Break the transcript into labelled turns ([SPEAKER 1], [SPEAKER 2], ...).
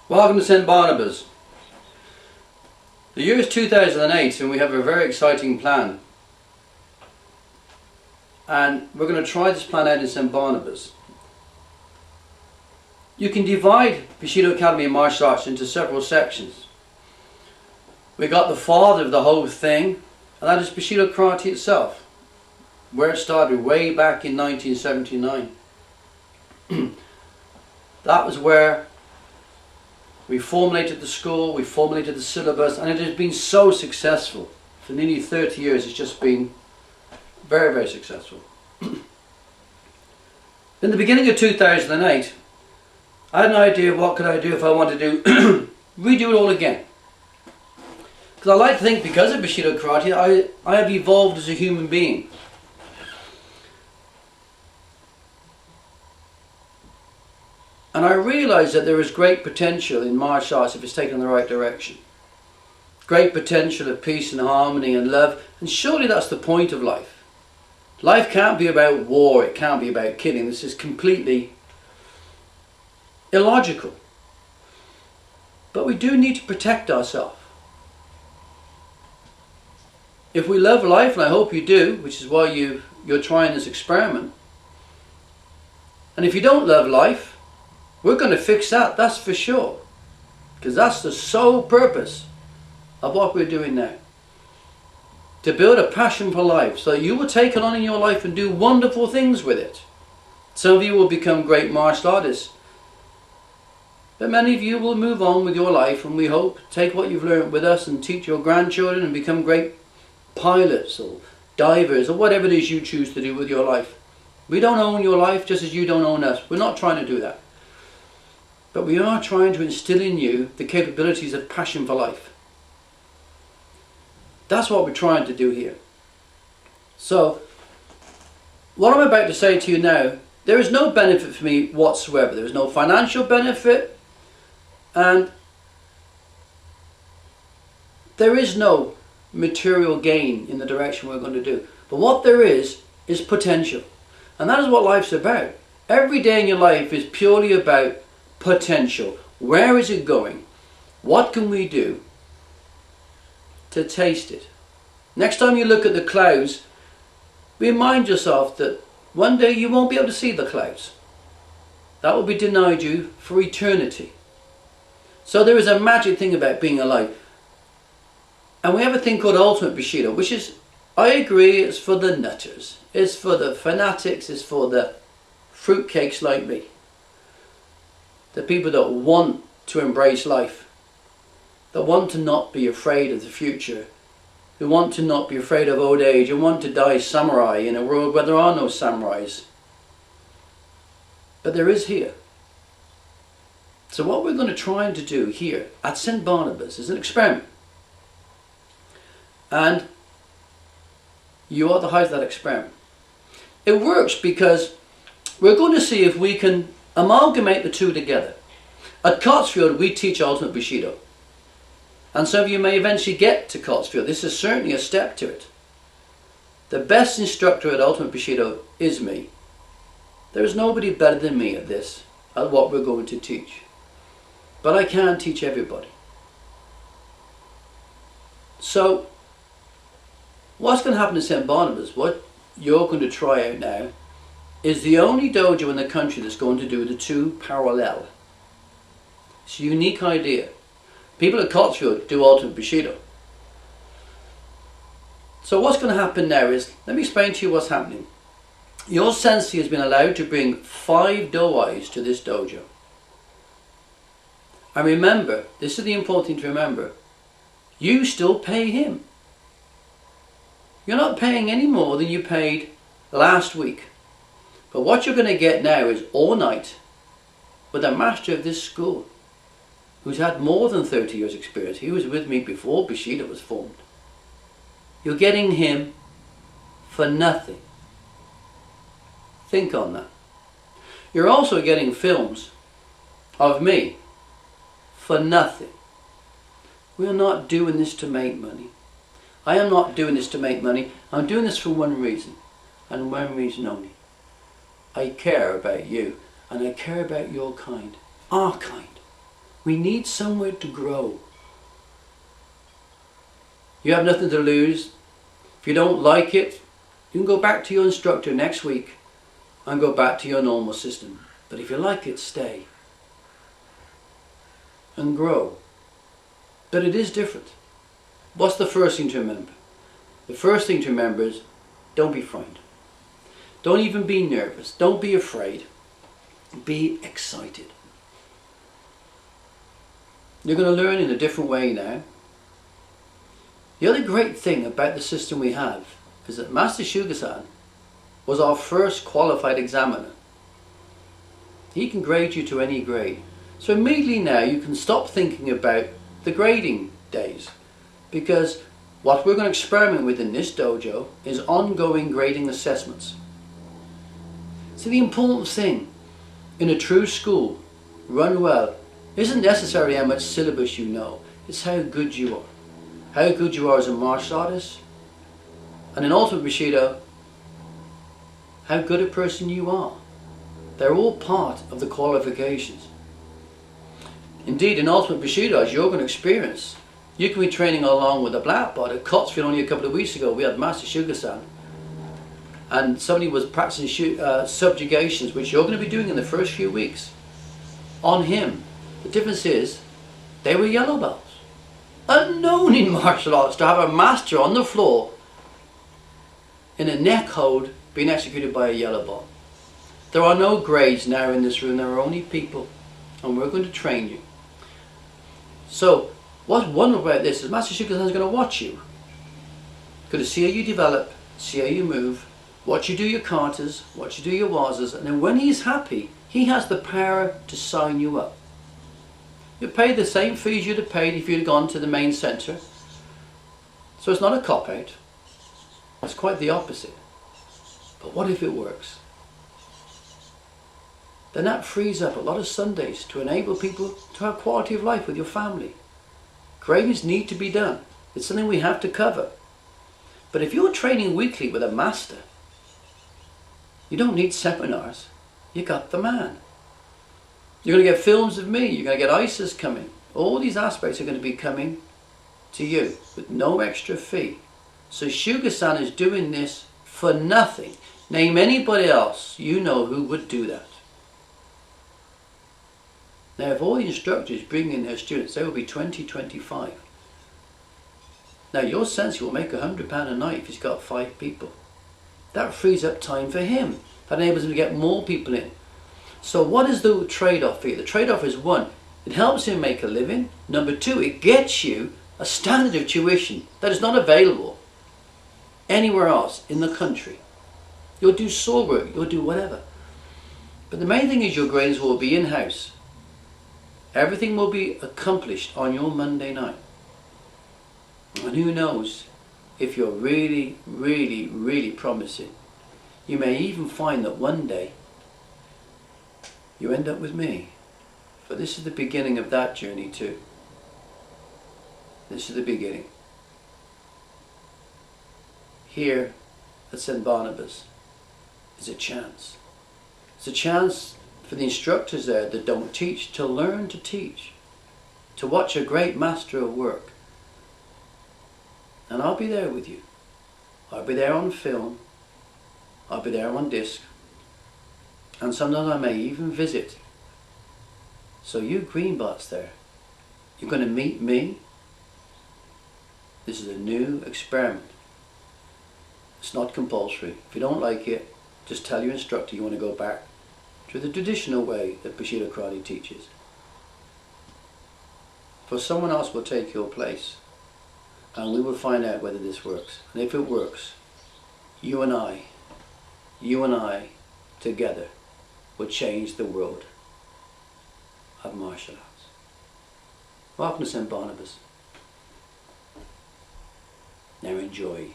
[SPEAKER 1] Welcome to St. Barnabas. The year is 2008 and we have a very exciting plan. And we're going to try this plan out in St. Barnabas. You can divide Bushido Academy of Martial Arts into several sections. We got the father of the whole thing, and that is Bushido Karate itself, where it started way back in 1979. That was where we formulated the school, we formulated the syllabus, and it has been so successful. For nearly 30 years it's just been very, very successful. In the beginning of 2008, I had an idea of what could I do if I wanted to redo it all again. Because I like to think, because of Bushido Karate, I have evolved as a human being. And I realise that there is great potential in martial arts if it's taken in the right direction. Great potential of peace and harmony and love, and surely that's the point of life. Life can't be about war, it can't be about killing. This is completely illogical. But we do need to protect ourselves. If we love life, and I hope you do, which is why you're trying this experiment, and if you don't love life, we're going to fix that, that's for sure. Because that's the sole purpose of what we're doing now. To build a passion for life, so that you will take it on in your life and do wonderful things with it. Some of you will become great martial artists. But many of you will move on with your life, and we hope take what you've learned with us and teach your grandchildren and become great pilots or divers or whatever it is you choose to do with your life. We don't own your life just as you don't own us. We're not trying to do that. But we are trying to instill in you the capabilities of passion for life. That's what we're trying to do here. So, what I'm about to say to you now, there is no benefit for me whatsoever. There is no financial benefit, and there is no material gain in the direction we're going to do. But what there is potential. And that is what life's about. Every day in your life is purely about potential. Where is it going? What can we do to taste it? Next time you look at the clouds, remind yourself that one day you won't be able to see the clouds. That will be denied you for eternity. So there is a magic thing about being alive. And we have a thing called Ultimate Bushido, which is, I agree, it's for the nutters. It's for the fanatics, it's for the fruitcakes like me. The people that want to embrace life, that want to not be afraid of the future, who want to not be afraid of old age and want to die samurai in a world where there are no samurais. But there is here. So what we're going to try to do here at St. Barnabas is an experiment. And you are the height of that experiment. It works because we're going to see if we can amalgamate the two together. At Cotsfield we teach Ultimate Bushido. And some of you may eventually get to Cotsfield. This is certainly a step to it. The best instructor at Ultimate Bushido is me. There is nobody better than me at this, at what we're going to teach. But I can't teach everybody. So, what's going to happen to St. Barnabas, what you're going to try out now, is the only dojo in the country that's going to do the two parallel. It's a unique idea. People at Cotsfield do Ultimate Bushido. So what's going to happen now is, let me explain to you what's happening. Your sensei has been allowed to bring 5 doais to this dojo. And remember, this is the important thing to remember, you still pay him. You're not paying any more than you paid last week. But what you're going to get now is all night with a master of this school who's had more than 30 years experience. He was with me before Bushido was formed. You're getting him for nothing. Think on that. You're also getting films of me for nothing. We're not doing this to make money. I am not doing this to make money. I'm doing this for one reason, and one reason only. I care about you, and I care about your kind, our kind. We need somewhere to grow. You have nothing to lose. If you don't like it, you can go back to your instructor next week and go back to your normal system. But if you like it, stay and grow. But it is different. What's the first thing to remember? The first thing to remember is don't be frightened. Don't even be nervous. Don't be afraid. Be excited. You're going to learn in a different way now. The other great thing about the system we have is that Master Shuga-san was our first qualified examiner. He can grade you to any grade. So immediately now you can stop thinking about the grading days, because what we're going to experiment with in this dojo is ongoing grading assessments. So the important thing in a true school run well isn't necessarily how much syllabus you know, it's how good you are. How good you are as a martial artist, and in Ultimate Bushido, how good a person you are. They're all part of the qualifications. Indeed, in Ultimate Bushido, as you're going to experience, you can be training along with a black belt. At Cotsfield only a couple of weeks ago, we had Master Shuga-san, and somebody was practicing subjugations, which you're going to be doing in the first few weeks, on him. The difference is, they were yellow belts. Unknown in martial arts to have a master on the floor in a neck hold being executed by a yellow belt. There are no grades now in this room, there are only people, and we're going to train you. So what's wonderful about this is Master Shuga-san is going to watch you. Going to see how you develop, see how you move, watch you do your katas, watch you do your wazas, and then when he's happy, he has the power to sign you up. You pay the same fees you'd have paid if you'd gone to the main centre. So it's not a cop-out. It's quite the opposite. But what if it works? Then that frees up a lot of Sundays to enable people to have quality of life with your family. Gradings need to be done. It's something we have to cover. But if you're training weekly with a master, you don't need seminars. You got the man. You're going to get films of me, you're going to get ISIS coming. All these aspects are going to be coming to you with no extra fee. So Shuga-san is doing this for nothing. Name anybody else you know who would do that. Now if all the instructors bring in their students, they will be 20, 25. Now your sensei will make £100 a night if he's got 5 people. That frees up time for him. That enables him to get more people in. So what is the trade-off here? The trade-off is 1, it helps him make a living. Number 2, it gets you a standard of tuition that is not available anywhere else in the country. You'll do sword work, you'll do whatever. But the main thing is your grades will be in-house. Everything will be accomplished on your Monday night. And who knows, if you're really, really, really promising, you may even find that one day you end up with me. For this is the beginning of that journey too. This is the beginning. Here at St. Barnabas is a chance. It's a chance for the instructors there that don't teach to learn to teach. To watch a great master at work. And I'll be there with you. I'll be there on film. I'll be there on disc. And sometimes I may even visit. So you greenbots there, you're going to meet me. This is a new experiment. It's not compulsory. If you don't like it, just tell your instructor you want to go back to the traditional way that Bushido Karate teaches. For someone else will take your place. And we will find out whether this works. And if it works, you and I, together, will change the world of martial arts. Welcome to St. Barnabas. Now enjoy.